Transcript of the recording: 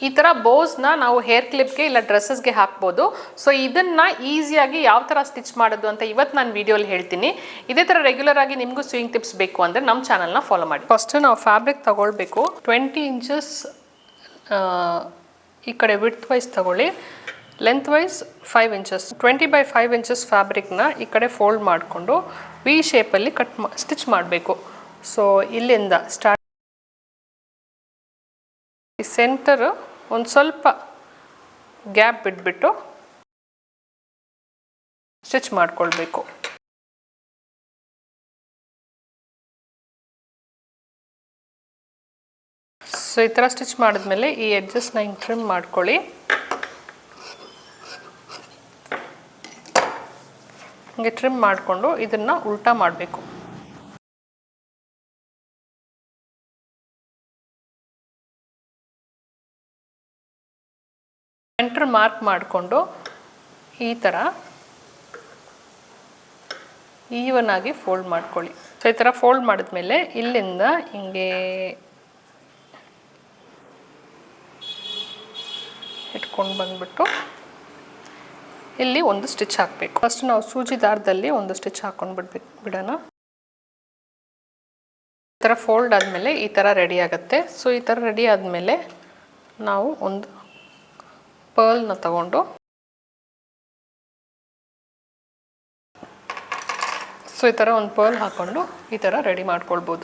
ಈ ಥರ ಬೋಸ್ನ ನಾವು ಹೇರ್ ಕ್ಲಿಪ್ಗೆ ಇಲ್ಲ ಡ್ರೆಸ್ಸಸ್ಗೆ ಹಾಕ್ಬೋದು. ಸೊ ಇದನ್ನು ಈಸಿಯಾಗಿ ಯಾವ ಥರ ಸ್ಟಿಚ್ ಮಾಡೋದು ಅಂತ ಇವತ್ತು ನಾನು ವಿಡಿಯೋಲಿ ಹೇಳ್ತೀನಿ. ಇದೇ ಥರ ರೆಗ್ಯುಲರ್ ಆಗಿ ನಿಮಗೂ ಸ್ವಿಂಗ್ ಟಿಪ್ಸ್ ಬೇಕು ಅಂದರೆ ನಮ್ಮ ಚಾನಲ್ನ ಫಾಲೋ ಮಾಡಿ. ಫಸ್ಟ್ ನಾವು ಫ್ಯಾಬ್ರಿಕ್ ತಗೊಳ್ಬೇಕು. 20 ಇಂಚಸ್ ಈ ಕಡೆ ವಿಡ್ತ್ ವೈಸ್ ತಗೊಳ್ಳಿ, ಲೆಂತ್ ವೈಸ್ 5 ಇಂಚಸ್. 20/5 ಇಂಚಸ್ ಫ್ಯಾಬ್ರಿಕ್ನ ಈ ಕಡೆ ಫೋಲ್ಡ್ ಮಾಡಿಕೊಂಡು ವಿ ಶೇಪಲ್ಲಿ ಸ್ಟಿಚ್ ಮಾಡಬೇಕು. ಸೊ ಇಲ್ಲಿಂದ ಸ್ಟಾರ್ಟ್ ಈ ಸೆಂಟರ್ ಒಂದು ಸ್ವಲ್ಪ ಗ್ಯಾಪ್ ಬಿಟ್ಬಿಟ್ಟು ಸ್ಟಿಚ್ ಮಾಡ್ಕೊಳ್ಬೇಕು. ಸೊ ಈ ಥರ ಸ್ಟಿಚ್ ಮಾಡಿದ್ಮೇಲೆ ಈ ಎಡ್ಜಸ್ನ ಹಿಂಗೆ ಟ್ರಿಮ್ ಮಾಡ್ಕೊಳ್ಳಿ. ಹಿಂಗೆ ಟ್ರಿಮ್ ಮಾಡಿಕೊಂಡು ಇದನ್ನು ಉಲ್ಟಾ ಮಾಡಬೇಕು. ಸೆಂಟರ್ ಮಾರ್ಕ್ ಮಾಡಿಕೊಂಡು ಈ ಥರ ಈವನ್ ಆಗಿ ಫೋಲ್ಡ್ ಮಾಡ್ಕೊಳ್ಳಿ. ಸೊ ಈ ಥರ ಫೋಲ್ಡ್ ಮಾಡಿದ್ಮೇಲೆ ಇಲ್ಲಿಂದ ಹಿಂಗೆ ಇಟ್ಕೊಂಡು ಬಂದ್ಬಿಟ್ಟು ಇಲ್ಲಿ ಒಂದು ಸ್ಟಿಚ್ ಹಾಕಬೇಕು. ಫಸ್ಟ್ ನಾವು ಸೂಜಿ ದಾರದಲ್ಲಿ ಒಂದು ಸ್ಟಿಚ್ ಹಾಕೊಂಡು ಬಿಡೋಣ. ಈ ಥರ ಫೋಲ್ಡ್ ಆದಮೇಲೆ ಈ ಥರ ರೆಡಿ ಆಗುತ್ತೆ. ಸೊ ಈ ಥರ ರೆಡಿ ಆದಮೇಲೆ ನಾವು ಒಂದು ಪರ್ಲ್ನ ತಗೊಂಡು ಸೊ ಈ ಥರ ಒಂದು ಪರ್ಲ್ ಹಾಕ್ಕೊಂಡು ಈ ಥರ ರೆಡಿ ಮಾಡ್ಕೊಳ್ಬೋದು.